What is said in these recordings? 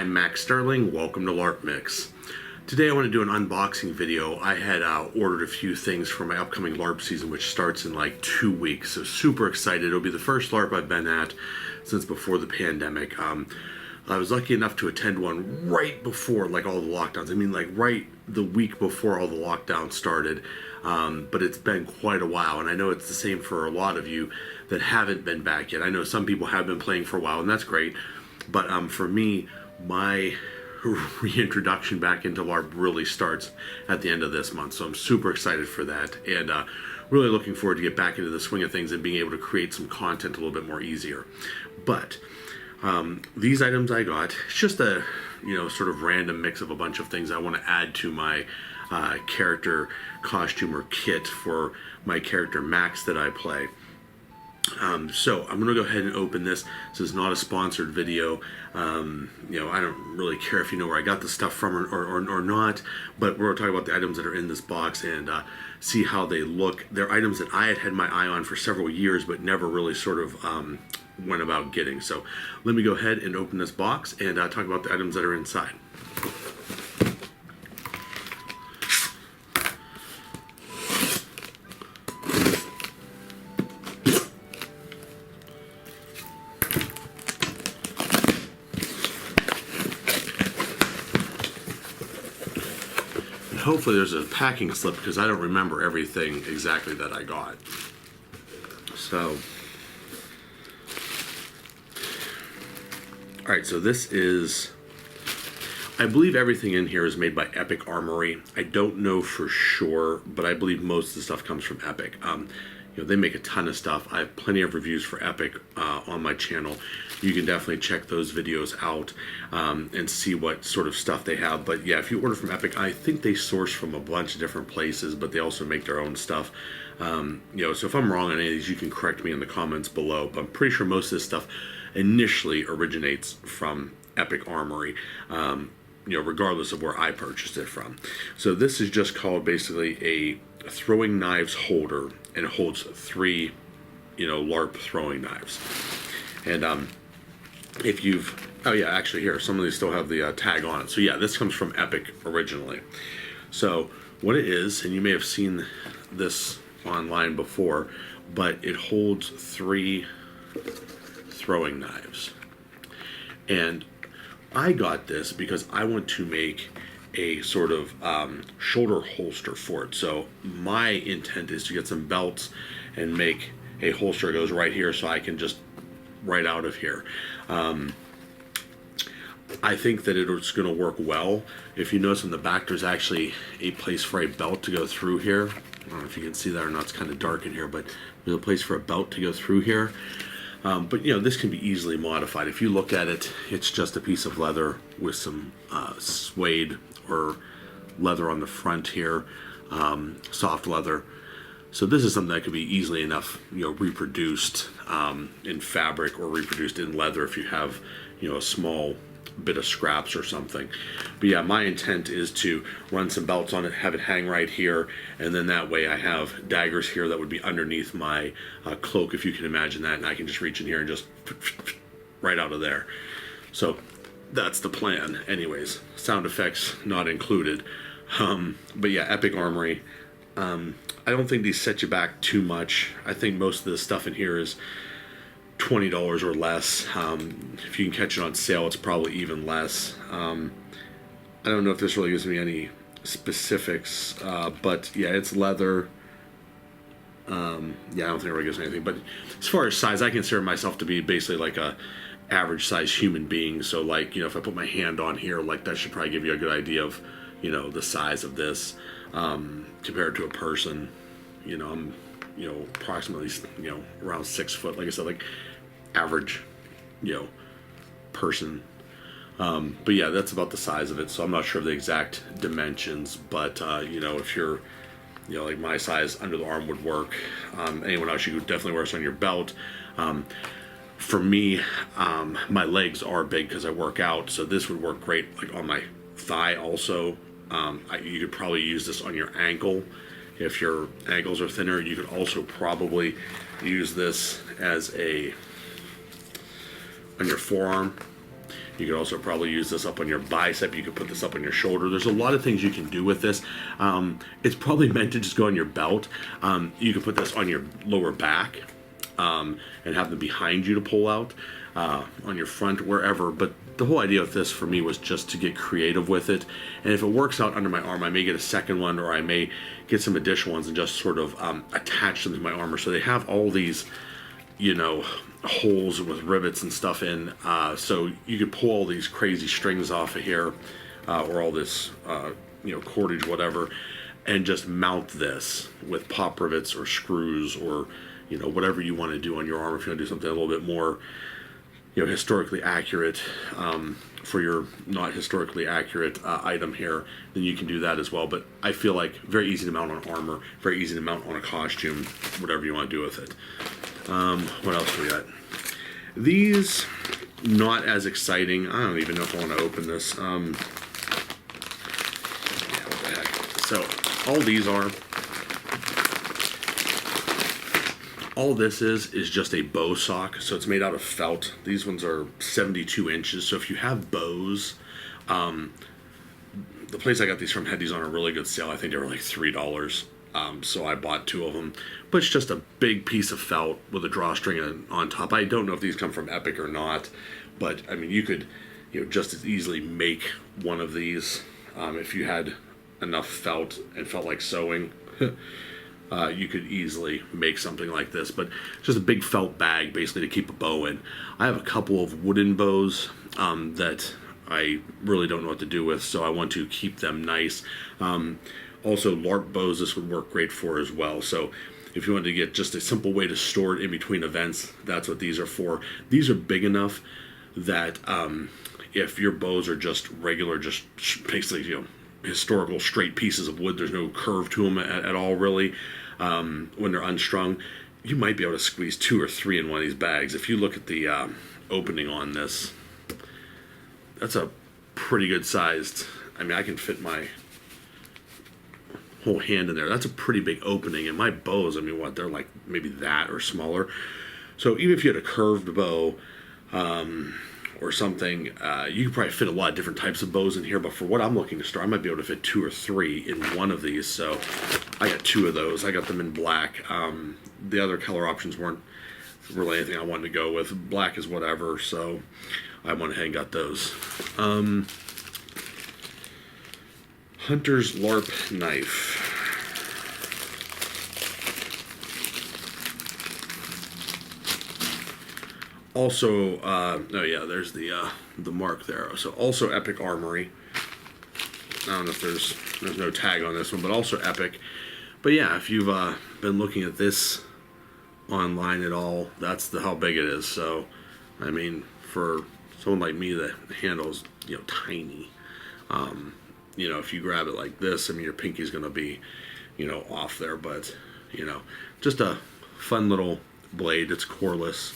I'm Max Sterling, welcome to LarpMix. Today I want to do an unboxing video. I had ordered a few things for my upcoming LARP season, which starts in like 2 weeks, so super excited. It'll be the first LARP I've been at since before the pandemic. I was lucky enough to attend one right before like all the lockdowns. I mean like right the week before all the lockdowns started, but it's been quite a while, and I know it's the same for a lot of you that haven't been back yet. I know some people have been playing for a while, and that's great, but for me, my reintroduction back into LARP really starts at the end of this month, so I'm super excited for that, and really looking forward to get back into the swing of things and being able to create some content a little bit more easier. But these items I got, it's just a sort of random mix of a bunch of things I want to add to my character costume or kit for my character Max that I play. So I'm gonna go ahead and open this. This is not a sponsored video. I don't really care if you know where I got the stuff from or not, but we're gonna talk about the items that are in this box and see how they look. They're items that I had my eye on for several years, but never really sort of went about getting. So let me go ahead and open this box and talk about the items that are inside. Hopefully there's a packing slip because I don't remember everything exactly that I got. So, alright, so this is, I believe everything in here is made by Epic Armoury. I don't know for sure, but I believe most of the stuff comes from Epic. They make a ton of stuff. I have plenty of reviews for Epic on my channel. You can definitely check those videos out and see what sort of stuff they have. But yeah, if you order from Epic, I think they source from a bunch of different places, but they also make their own stuff. So if I'm wrong on any of these, you can correct me in the comments below. But I'm pretty sure most of this stuff initially originates from Epic Armoury, regardless of where I purchased it from. So this is just called basically a throwing knives holder, and it holds 3 LARP throwing knives. And if you've, oh yeah, actually here, some of these still have the tag on it. So yeah, this comes from Epic originally. So what it is, and you may have seen this online before, but it holds 3 throwing knives. And I got this because I want to make a sort of shoulder holster for it. So my intent is to get some belts and make a holster that goes right here so I can just right out of here. I think that it's going to work well. If you notice in the back, there's actually a place for a belt to go through here. I don't know if you can see that or not, it's kind of dark in here, but there's a place for a belt to go through here. But this can be easily modified. If you look at it, it's just a piece of leather with some suede or leather on the front here, soft leather. So this is something that could be easily enough, reproduced in fabric or reproduced in leather if you have, a small bit of scraps or something. But yeah, my intent is to run some belts on it, have it hang right here, and then that way I have daggers here that would be underneath my cloak, if you can imagine that, and I can just reach in here and just right out of there. So that's the plan. Anyways, sound effects not included. But yeah, Epic Armoury. I don't think these set you back too much. I think most of the stuff in here is $20 or less. If you can catch it on sale, it's probably even less. I don't know if this really gives me any specifics, but yeah, it's leather. Yeah, I don't think it really gives me anything. But as far as size, I consider myself to be basically like a average size human being. So like, if I put my hand on here, like that should probably give you a good idea of, the size of this compared to a person. I'm, approximately, around 6 foot. Like I said, like average, person. But yeah, that's about the size of it. So I'm not sure of the exact dimensions, but if you're, like my size, under the arm would work. Anyone else, you could definitely wear this on your belt. For me, my legs are big because I work out, so this would work great like on my thigh also. You could probably use this on your ankle if your ankles are thinner. You could also probably use this as on your forearm You could also probably use this up on your bicep. You could put this up on your shoulder. There's a lot of things you can do with this. It's probably meant to just go on your belt. You could put this on your lower back and have them behind you to pull out, on your front, wherever. But the whole idea of this for me was just to get creative with it. And if it works out under my arm, I may get a second one, or I may get some additional ones and just sort of attach them to my armor. So they have all these, you know, holes with rivets and stuff in, so you could pull all these crazy strings off of here, or all this, you know, cordage, whatever, and just mount this with pop rivets or screws, or, you know, whatever you want to do on your arm. If you want to do something a little bit more, you know, historically accurate, for your not historically accurate item here, then you can do that as well. But I feel like very easy to mount on armor, very easy to mount on a costume, whatever you want to do with it. What else we got? These, not as exciting. I don't even know if I want to open this. Yeah, what the heck. So, all these are, all this is just a bow sock. So it's made out of felt. These ones are 72 inches. So if you have bows, the place I got these from had these on a really good sale. I think they were like $3. So I bought 2 of them, but it's just a big piece of felt with a drawstring on top. I don't know if these come from Epic or not, but I mean, you could, you know, just as easily make one of these, if you had enough felt and felt like sewing. You could easily make something like this, but just a big felt bag basically to keep a bow in. I have a couple of wooden bows that I really don't know what to do with, so I want to keep them nice. Also, LARP bows this would work great for as well. So if you wanted to get just a simple way to store it in between events, that's what these are for. These are big enough that if your bows are just regular, just basically, you know, historical straight pieces of wood, there's no curve to them at all really, when they're unstrung, you might be able to squeeze 2 or 3 in one of these bags. If you look at the opening on this, that's a pretty good sized, I mean, I can fit my whole hand in there. That's a pretty big opening, and my bows, I mean, what, they're like maybe that or smaller. So even if you had a curved bow or something, you could probably fit a lot of different types of bows in here, but for what I'm looking to store, I might be able to fit 2 or 3 in one of these. So I got 2 of those. I got them in black. The other color options weren't really anything I wanted to go with. Black is whatever, so I went ahead and got those. Hunter's Larp Knife. Also, oh yeah, there's the mark there. So also Epic Armoury. I don't know if there's no tag on this one, but also Epic. But yeah, if you've been looking at this online at all, that's how big it is. So, I mean, for someone like me, the handle's, you know, tiny. You know, if you grab it like this, I mean, your pinky's going to be, you know, off there. But, you know, just a fun little blade. It's coreless.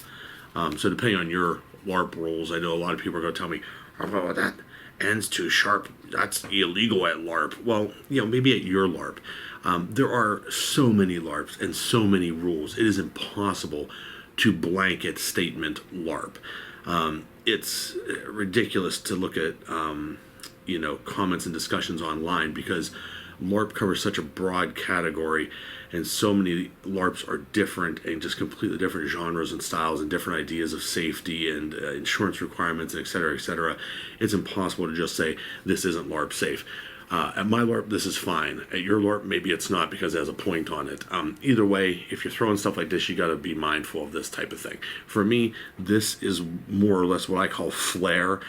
So depending on your LARP rules, I know a lot of people are going to tell me, oh, that end's too sharp. That's illegal at LARP. Well, you know, maybe at your LARP. There are so many LARPs and so many rules. It is impossible to blanket statement LARP. It's ridiculous to look at, you know, comments and discussions online, because LARP covers such a broad category, and so many LARPs are different and just completely different genres and styles and different ideas of safety and insurance requirements, and et cetera, et cetera. It's impossible to just say this isn't LARP safe. At my LARP, this is fine. At your LARP, maybe it's not because it has a point on it. Either way, if you're throwing stuff like this, you got to be mindful of this type of thing. For me, this is more or less what I call flair.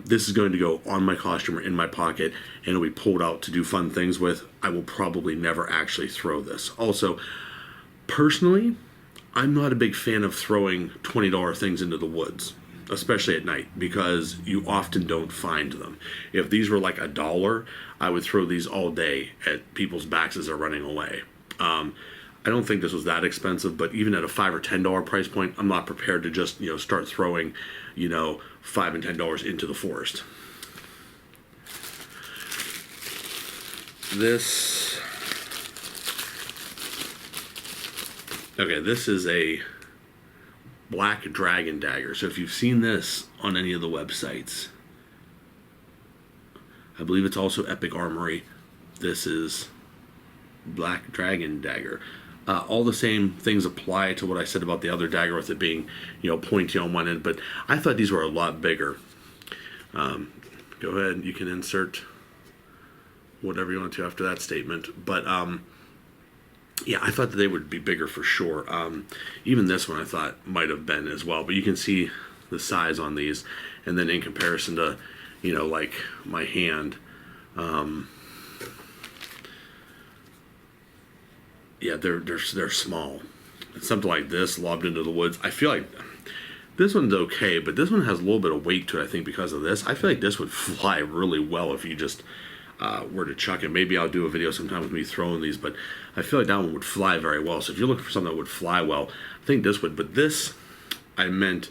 This is going to go on my costume or in my pocket, and it'll be pulled out to do fun things with. I will probably never actually throw this. Also, personally, I'm not a big fan of throwing $20 things into the woods, especially at night, because you often don't find them. If these were like $1, I would throw these all day at people's backs as they're running away. I don't think this was that expensive, but even at a $5 or $10 price point, I'm not prepared to just, you know, start throwing, you know, $5 and $10 into the forest. This is a black dragon dagger. So if you've seen this on any of the websites. I believe it's also Epic Armoury. This is Black Dragon dagger. All the same things apply to what I said about the other dagger with it being, pointy on one end, but I thought these were a lot bigger. Go ahead, you can insert whatever you want to after that statement, but yeah, I thought that they would be bigger for sure. Even this one I thought might have been as well, but you can see the size on these, and then in comparison to, like my hand, yeah, they're small. It's something like this lobbed into the woods. I feel like this one's okay, but this one has a little bit of weight to it, I think, because of this. I feel like this would fly really well if you just were to chuck it. Maybe I'll do a video sometime with me throwing these, but I feel like that one would fly very well. So if you're looking for something that would fly well, I think this would. But this, I meant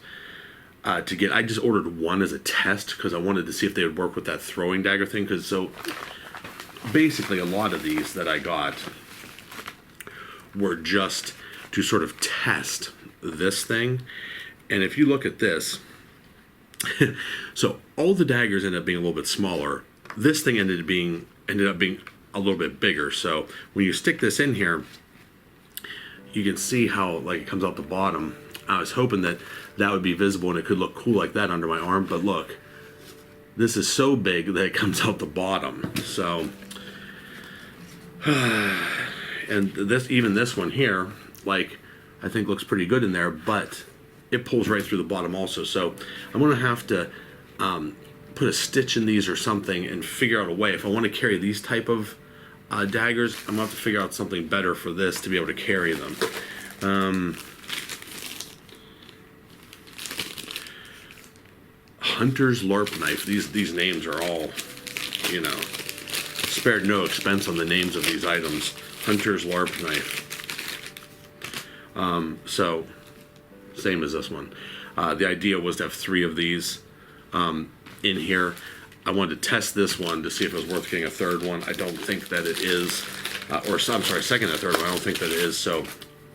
to get. I just ordered one as a test because I wanted to see if they would work with that throwing dagger thing. Because so basically, a lot of these that I got were just to sort of test this thing. And if you look at this, so all the daggers ended up being a little bit smaller. This thing ended up being a little bit bigger. So when you stick this in here, you can see how like it comes out the bottom. I was hoping that that would be visible and it could look cool like that under my arm, but look, this is so big that it comes out the bottom. So and this one here, like, I think looks pretty good in there, but it pulls right through the bottom also. So I'm gonna have to put a stitch in these or something and figure out a way. If I want to carry these type of daggers, I'm gonna have to figure out something better for this to be able to carry them. Hunter's Larp Knife. These names are all, spared no expense on the names of these items. Hunter's Larp Knife. So, same as this one. The idea was to have 3 of these in here. I wanted to test this one to see if it was worth getting a third one. I don't think that it is. I'm sorry, second and third one. I don't think that it is. So,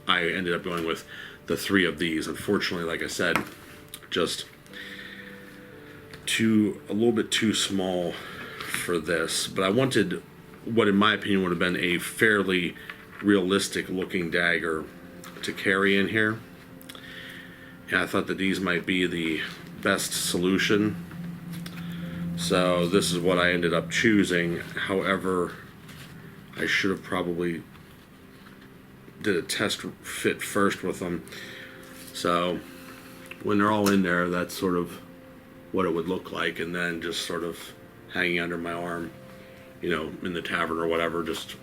I ended up going with the 3 of these. Unfortunately, like I said, just a little bit too small for this. But I wanted what in my opinion would have been a fairly realistic looking dagger to carry in here, and I thought that these might be the best solution, so this is what I ended up choosing. However, I should have probably did a test fit first with them, so when they're all in there, that's sort of what it would look like, and then just sort of hanging under my arm, in the tavern or whatever. Just,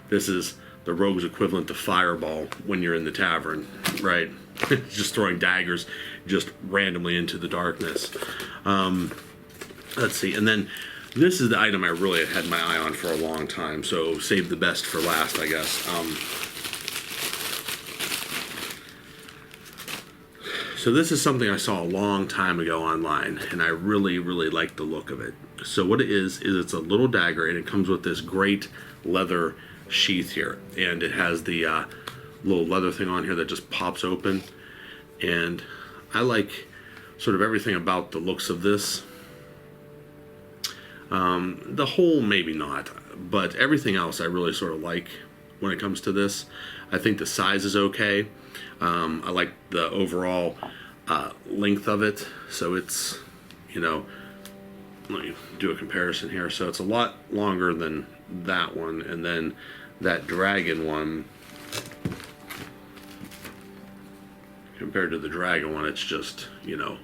this is the rogue's equivalent to Fireball when you're in the tavern, right? Just throwing daggers just randomly into the darkness. Let's see, and then this is the item I really had my eye on for a long time, so save the best for last, I guess. So this is something I saw a long time ago online, and I really, really like the look of it. So what it is it's a little dagger, and it comes with this great leather sheath here, and it has the little leather thing on here that just pops open, and I like sort of everything about the looks of this. The hole maybe not, but everything else I really sort of like when it comes to this. I think the size is okay. I like the overall length of it, so it's, let me do a comparison here. So it's a lot longer than that one, and then that dragon one, compared to the dragon one, it's just,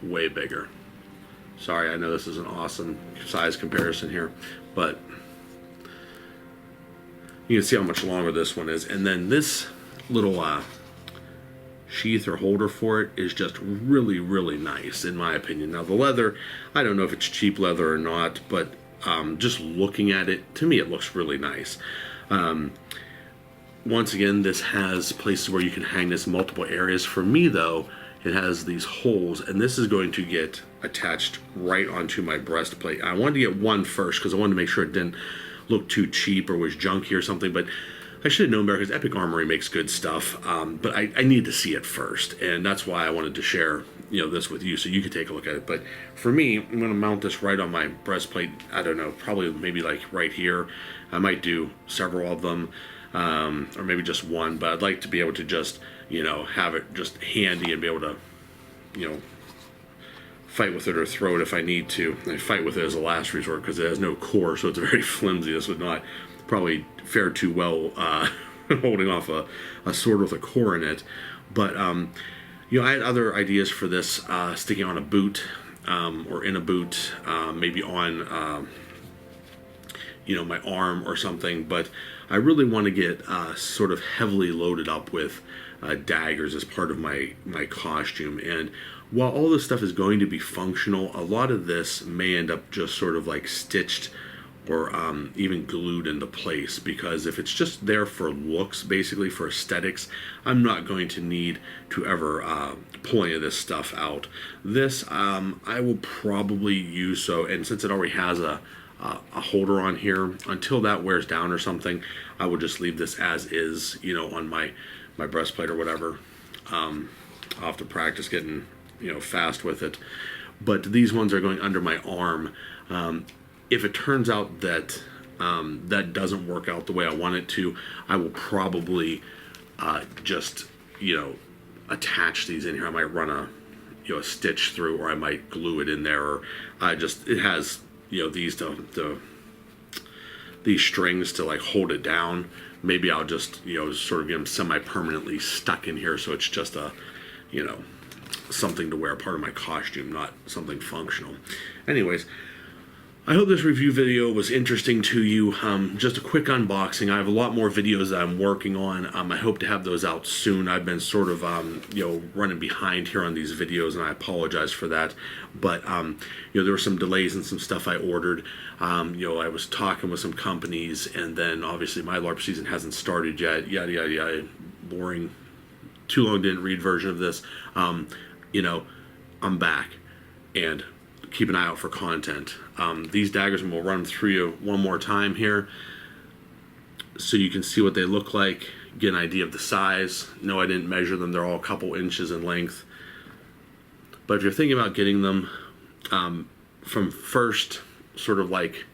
way bigger. Sorry, I know this is an awesome size comparison here, but you can see how much longer this one is. And then this little sheath or holder for it is just really, really nice, in my opinion. Now, the leather, I don't know if it's cheap leather or not, but just looking at it, to me, it looks really nice. Once again, this has places where you can hang this in multiple areas. For me, though, it has these holes, and this is going to get attached right onto my breastplate. I wanted to get one first because I wanted to make sure it didn't look too cheap or was junky or something, but I should have known better because Epic Armoury makes good stuff, but I need to see it first, and that's why I wanted to share this with you so you could take a look at it. But for me, I'm going to mount this right on my breastplate. I don't know, probably maybe like right here. I might do several of them, or maybe just one, but I'd like to be able to just, have it just handy and be able to, fight with it or throw it if I need to. I fight with it as a last resort because it has no core, so it's very flimsy. This would not probably fare too well holding off a sword with a core in it. But I had other ideas for this, sticking on a boot, or in a boot, maybe on my arm or something. But I really want to get sort of heavily loaded up with daggers as part of my costume. And while all this stuff is going to be functional, a lot of this may end up just sort of like stitched or even glued into place, because if it's just there for looks, basically for aesthetics, I'm not going to need to ever pull any of this stuff out. This I will probably use, and since it already has a holder on here, until that wears down or something, I will just leave this as is, on my breastplate or whatever. I'll have to practice getting fast with it. But these ones are going under my arm. If it turns out that that doesn't work out the way I want it to, I will probably just attach these in here. I might run a stitch through, or I might glue it in there, or it has these these strings to like hold it down. Maybe I'll just sort of get them semi-permanently stuck in here, so it's just a something to wear, part of my costume, not something functional. Anyways, I hope this review video was interesting to you. Just a quick unboxing. I have a lot more videos that I'm working on. I hope to have those out soon. I've been sort of running behind here on these videos, and I apologize for that. But there were some delays and some stuff I ordered. I was talking with some companies, and then obviously my LARP season hasn't started yet. Yada yada yada. Boring. Too long didn't read version of this. I'm back, and keep an eye out for content. These daggers, and we'll run through you one more time here so you can see what they look like, get an idea of the size. No, I didn't measure them. They're all a couple inches in length. But if you're thinking about getting them, from first sort of like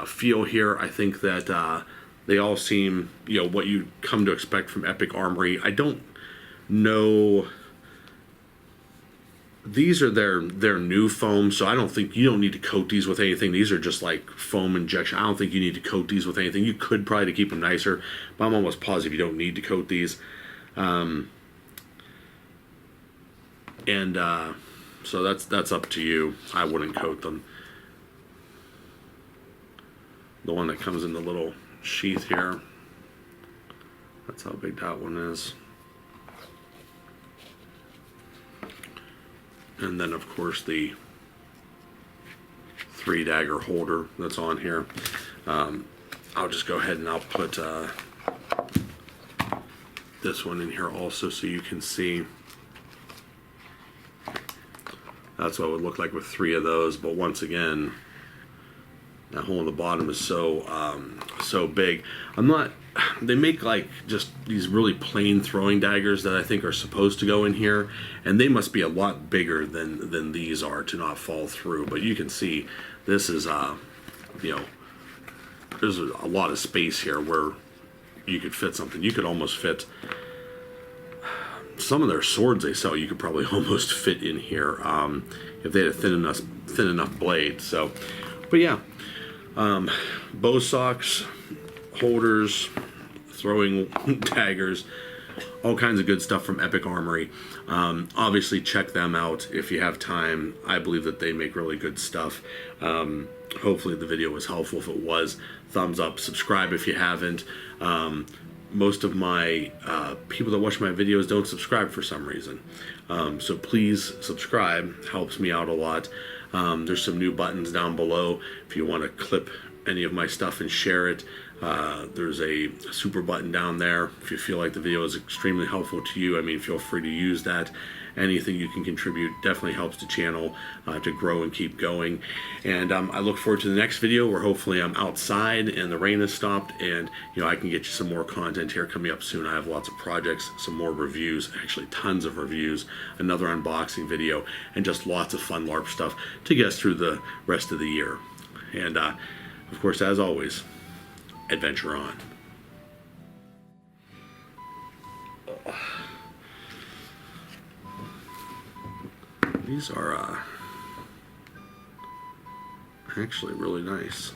feel here, I think that they all seem, what you come to expect from Epic Armoury. I don't know. These are their new foam, so I don't think you don't need to coat these with anything. These are just like foam injection. I don't think you need to coat these with anything. You could probably to keep them nicer, but I'm almost positive you don't need to coat these. So that's up to you. I wouldn't coat them. The one that comes in the little sheath here, that's how big that one is. And then, of course, the 3-dagger holder that's on here. I'll just go ahead and I'll put this one in here also so you can see. That's what it would look like with 3 of those. But once again, that hole in the bottom is so big. They make like just these really plain throwing daggers that I think are supposed to go in here, and they must be a lot bigger than these are to not fall through. But you can see this is there's a lot of space here where you could fit something. You could almost fit some of their swords they sell. You could probably almost fit in here if they had a thin enough blade. So, but yeah, bow socks, holders, throwing daggers, all kinds of good stuff from Epic Armoury. Obviously check them out if you have time. I believe that they make really good stuff. Hopefully the video was helpful. If it was, thumbs up, subscribe if you haven't. Most of my people that watch my videos don't subscribe for some reason. So please subscribe, helps me out a lot. There's some new buttons down below if you want to clip any of my stuff and share it. There's a super button down there if you feel like the video is extremely helpful to you. I mean, feel free to use that. anything you can contribute definitely helps the channel to grow and keep going. And I look forward to the next video where hopefully I'm outside and the rain has stopped, and I can get you some more content here coming up soon. I have lots of projects, some more reviews, actually tons of reviews, another unboxing video, and just lots of fun LARP stuff to get us through the rest of the year. And of course, as always, adventure on. These are actually really nice.